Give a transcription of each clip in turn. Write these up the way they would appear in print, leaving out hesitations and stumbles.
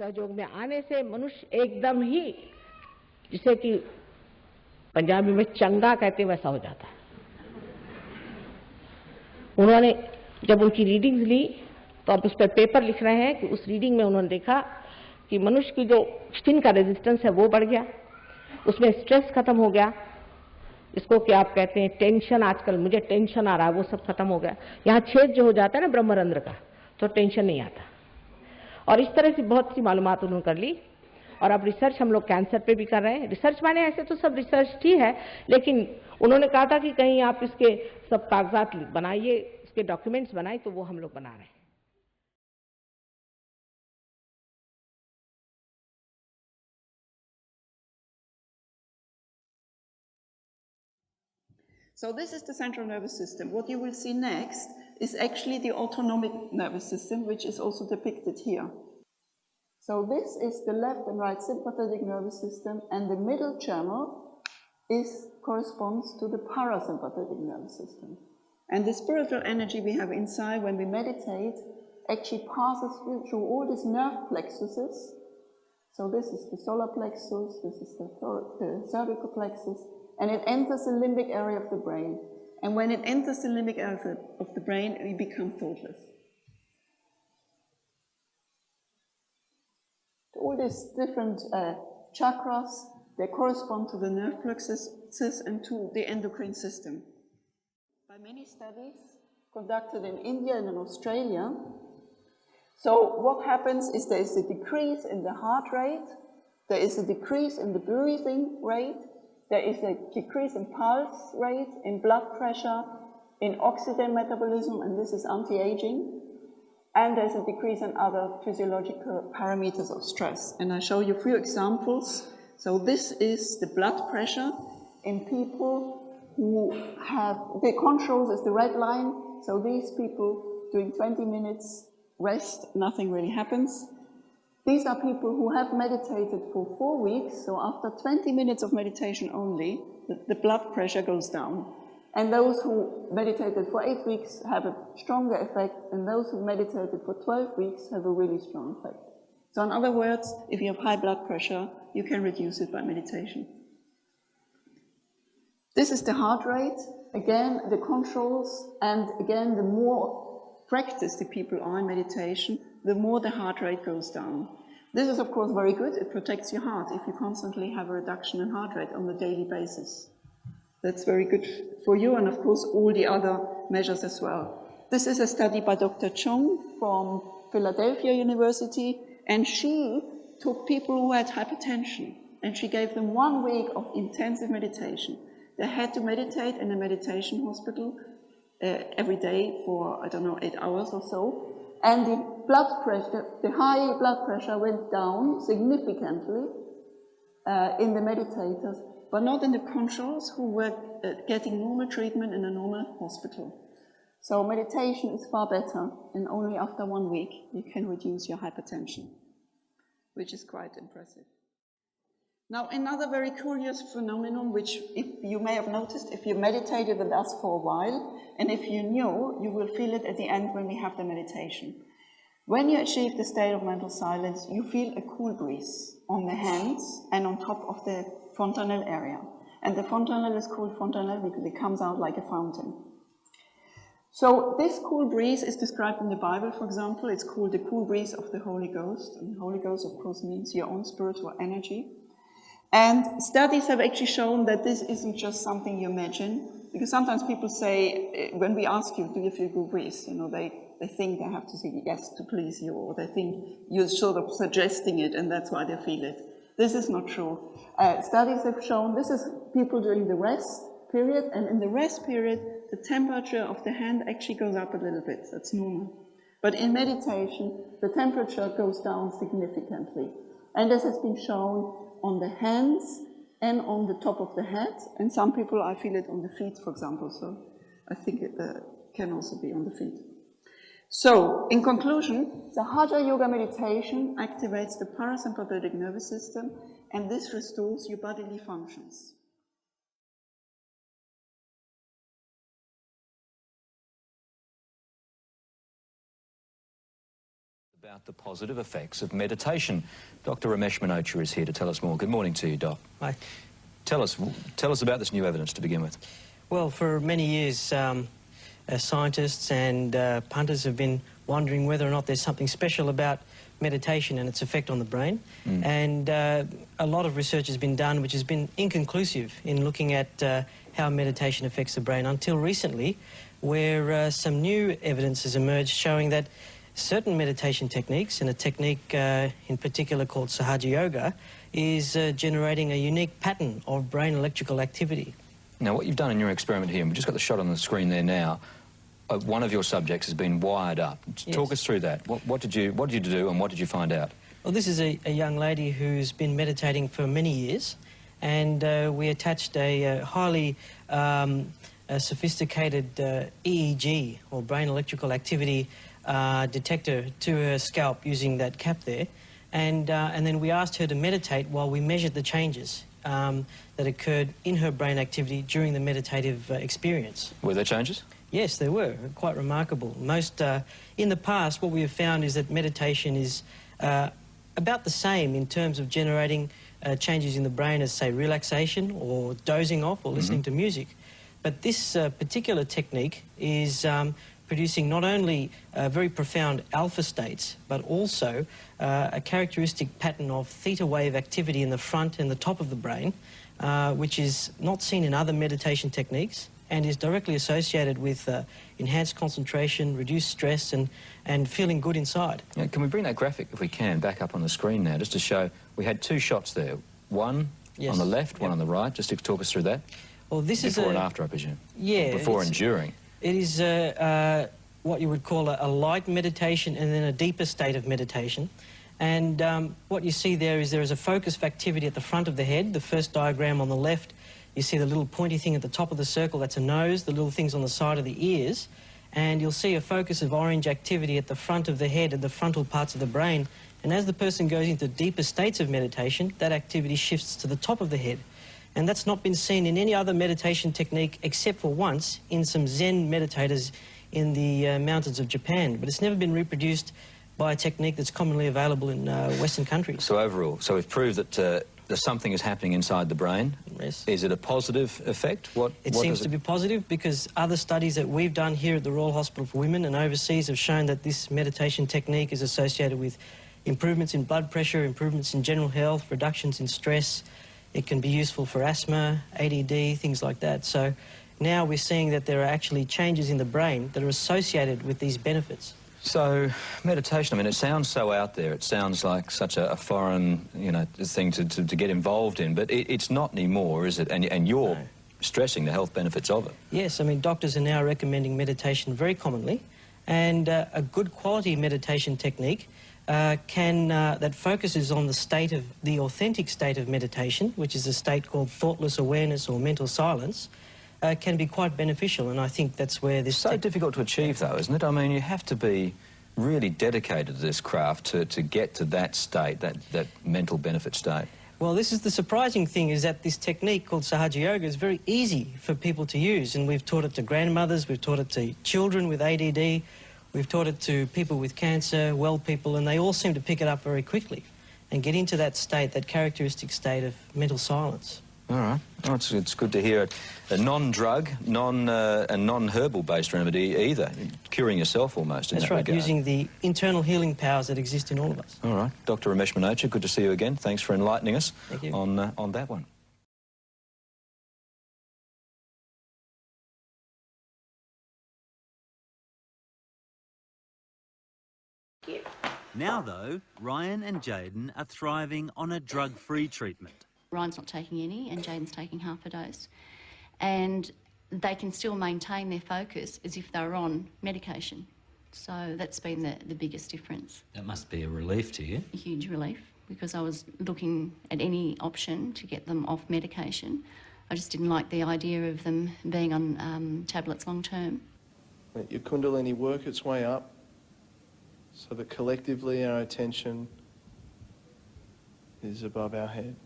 सहयोग में आने से मनुष्य एकदम ही, जिसे कि पंजाबी में चंगा कहते वैसा हो जाता है। उन्होंने जब उनकी रीडिंग्स ली तो अब उस पर पेपर लिख रहे हैं कि उस रीडिंग में उन्होंने देखा कि मनुष्य की जो स्किन का रेजिस्टेंस है वो बढ़ गया, उसमें स्ट्रेस खत्म हो गया, इसको क्या आप कहते हैं टेंशन, आजकल मुझे टेंशन आ रहा है वो सब खत्म हो गया। यहाँ छेद जो हो जाता है ना ब्रह्मरंध्र का, तो टेंशन नहीं आता। और इस तरह से बहुत सी मालूमात उन्होंने कर ली। और अब रिसर्च हम लोग कैंसर पे भी कर रहे हैं। रिसर्च माने ऐसे तो सब रिसर्च ही है, लेकिन उन्होंने कहा था कि कहीं आप इसके सब कागजात बनाइए, इसके डॉक्यूमेंट्स बनाए, तो वो हम लोग बना रहे हैं। So this is the central nervous system. What you will see next is actually the autonomic nervous system, which is also depicted here. So this is the left and right sympathetic nervous system, and the middle channel corresponds to the parasympathetic nervous system. And the spiritual energy we have inside when we meditate actually passes through all these nerve plexuses. So this is the solar plexus, this is the cervical plexus, and it enters the limbic area of the brain. And when it enters the limbic area of the brain, we become thoughtless. All these different chakras, they correspond to the nerve plexuses and to the endocrine system. By many studies conducted in India and in Australia, so what happens is there is a decrease in the heart rate, there is a decrease in the breathing rate, there is a decrease in pulse rate, in blood pressure, in oxygen metabolism, and this is anti-aging, and there's a decrease in other physiological parameters of stress. And I show you a few examples. So this is the blood pressure in people who have, the controls is the red line, so these people doing 20 minutes rest, nothing really happens. These are people who have meditated for 4 weeks, so after 20 minutes of meditation only, the blood pressure goes down. And those who meditated for 8 weeks have a stronger effect, and those who meditated for 12 weeks have a really strong effect. So in other words, if you have high blood pressure, you can reduce it by meditation. This is the heart rate, again the controls, and again the more practiced the people are in meditation, the more the heart rate goes down. This is of course very good, it protects your heart if you constantly have a reduction in heart rate on a daily basis. That's very good for you, and of course all the other measures as well. This is a study by Dr. Chung from Philadelphia University, and she took people who had hypertension, and she gave them 1 week of intensive meditation. They had to meditate in a meditation hospital every day for, 8 hours or so, and the blood pressure, the high blood pressure went down significantly in the meditators, but not in the controls who were getting normal treatment in a normal hospital. So meditation is far better, and only after 1 week you can reduce your hypertension, which is quite impressive. Now, another very curious phenomenon, which if you may have noticed if you meditated with us for a while, and if you knew, you will feel it at the end when we have the meditation. When you achieve the state of mental silence, you feel a cool breeze on the hands and on top of the fontanelle area. And the fontanelle is called fontanelle because it comes out like a fountain. So this cool breeze is described in the Bible, for example. It's called the cool breeze of the Holy Ghost. And the Holy Ghost, of course, means your own spiritual energy. And studies have actually shown that this isn't just something you imagine, because sometimes people say, when we ask you, do you feel cool breeze? They think they have to say yes to please you, or they think you're sort of suggesting it, and that's why they feel it. This is not true. Studies have shown this is people during the rest period, and in the rest period, the temperature of the hand actually goes up a little bit. That's normal. But in meditation, the temperature goes down significantly. And this has been shown on the hands and on the top of the head. And some people, I feel it on the feet, for example. So I think it can also be on the feet. So, in conclusion, Sahajayoga meditation activates the parasympathetic nervous system, and this restores your bodily functions. About the positive effects of meditation. Dr. Ramesh Manocha is here to tell us more. Good morning to you, Doc. Hi. Tell us about this new evidence to begin with. Well, for many years, scientists and punters have been wondering whether or not there's something special about meditation and its effect on the brain. And a lot of research has been done which has been inconclusive in looking at how meditation affects the brain until recently, where some new evidence has emerged showing that certain meditation techniques, and a technique in particular called Sahajayoga, is generating a unique pattern of brain electrical activity. Now, what you've done in your experiment here, and we've just got the shot on the screen there now, one of your subjects has been wired up. Yes. Talk us through that. What did you do and what did you find out? Well, this is a young lady who's been meditating for many years, and we attached a highly sophisticated EEG, or brain electrical activity detector, to her scalp using that cap there, and then we asked her to meditate while we measured the changes that occurred in her brain activity during the meditative experience. Were there changes? Yes, there were. Quite remarkable. In the past, what we have found is that meditation is about the same in terms of generating changes in the brain as, say, relaxation or dozing off or listening to music. But this particular technique is producing not only very profound alpha states, but also a characteristic pattern of theta wave activity in the front and the top of the brain, which is not seen in other meditation techniques and is directly associated with enhanced concentration, reduced stress, and feeling good inside. Yeah, can we bring that graphic, if we can, back up on the screen now, just to show, we had two shots there. One on the left, one on the right. Just to talk us through that. Well, this is before and after, I presume. Yeah. Before and during. It is what you would call a light meditation and then a deeper state of meditation. And what you see there is a focus of activity at the front of the head. The first diagram on the left, you see the little pointy thing at the top of the circle, that's a nose, the little things on the side of the ears. And you'll see a focus of orange activity at the front of the head and the frontal parts of the brain. And as the person goes into deeper states of meditation, that activity shifts to the top of the head. And that's not been seen in any other meditation technique except for once in some Zen meditators in the mountains of Japan. But it's never been reproduced by a technique that's commonly available in Western countries. So overall, so we've proved that something is happening inside the brain. Yes. Is it a positive effect? It seems to be positive because other studies that we've done here at the Royal Hospital for Women and overseas have shown that this meditation technique is associated with improvements in blood pressure, improvements in general health, reductions in stress. It can be useful for asthma, ADD, things like that. So now we're seeing that there are actually changes in the brain that are associated with these benefits. So meditation, I mean, it sounds so out there. It sounds like such a foreign, you know, thing to get involved in. But it's not anymore, is it? And you're stressing the health benefits of it. Yes, I mean, doctors are now recommending meditation very commonly. And a good quality meditation technique that focuses on the authentic state of meditation, which is a state called thoughtless awareness or mental silence, can be quite beneficial, and I think that's where this... It's so difficult to achieve, though, isn't it? I mean, you have to be really dedicated to this craft to get to that state, that mental benefit state. Well, this is the surprising thing, is that this technique called Sahajayoga is very easy for people to use, and we've taught it to grandmothers, we've taught it to children with ADD, we've taught it to people with cancer, well people, and they all seem to pick it up very quickly and get into that state, that characteristic state of mental silence. All right. Oh, it's good to hear a non-drug, and non-herbal based remedy either, curing yourself almost in that regard. That's right, using the internal healing powers that exist in all of us. All right. Dr. Ramesh Manocha, good to see you again. Thanks for enlightening us on that one. Now, though, Ryan and Jayden are thriving on a drug-free treatment. Ryan's not taking any and Jayden's taking half a dose. And they can still maintain their focus as if they were on medication. So that's been the biggest difference. That must be a relief to you. A huge relief, because I was looking at any option to get them off medication. I just didn't like the idea of them being on tablets long term. Let your Kundalini work its way up so that collectively our attention is above our head.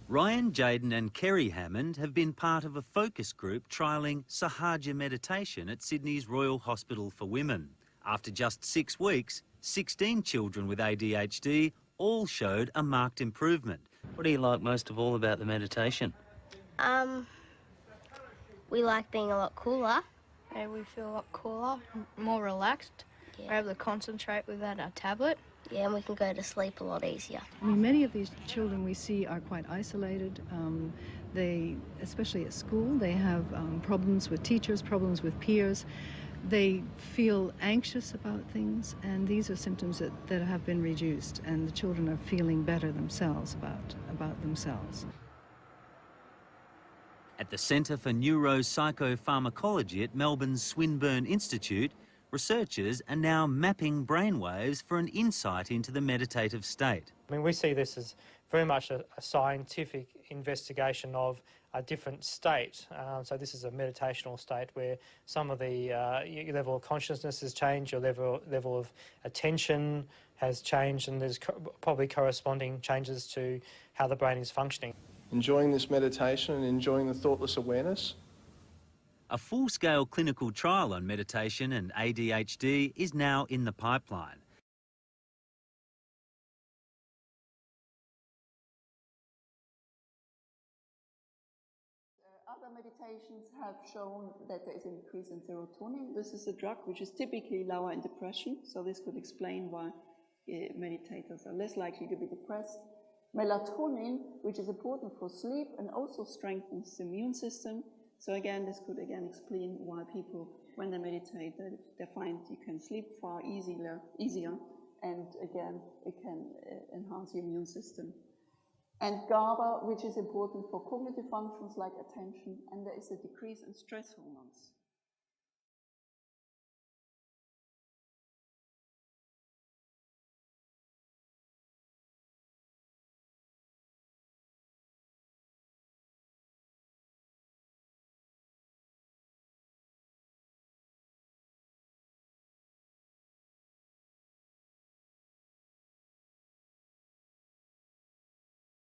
Ryan, Jayden and Kerry Hammond have been part of a focus group trialling Sahaja meditation at Sydney's Royal Hospital for Women. After just 6 weeks, 16 children with ADHD all showed a marked improvement. What do you like most of all about the meditation? We like being a lot cooler. And we feel a lot cooler, more relaxed. Yeah. We're able to concentrate without our tablet. Yeah, and we can go to sleep a lot easier. I mean, many of these children we see are quite isolated. They, especially at school, they have problems with teachers, problems with peers. They feel anxious about things, and these are symptoms that have been reduced, and the children are feeling better themselves about themselves. At the Centre for Neuropsychopharmacology at Melbourne's Swinburne Institute, researchers are now mapping brainwaves for an insight into the meditative state. I mean, we see this as very much a scientific investigation of a different state. So this is a meditational state where some of the your level of consciousness has changed, your level of attention has changed, and there's probably corresponding changes to how the brain is functioning. Enjoying this meditation and enjoying the thoughtless awareness. A full-scale clinical trial on meditation and ADHD is now in the pipeline. Other meditations have shown that there is an increase in serotonin. This is a drug which is typically lower in depression, so this could explain why meditators are less likely to be depressed. Melatonin, which is important for sleep and also strengthens the immune system. So again, this could explain why people, when they meditate, they find you can sleep far easier, and again, it can enhance the immune system. And GABA, which is important for cognitive functions like attention, and there is a decrease in stress hormones.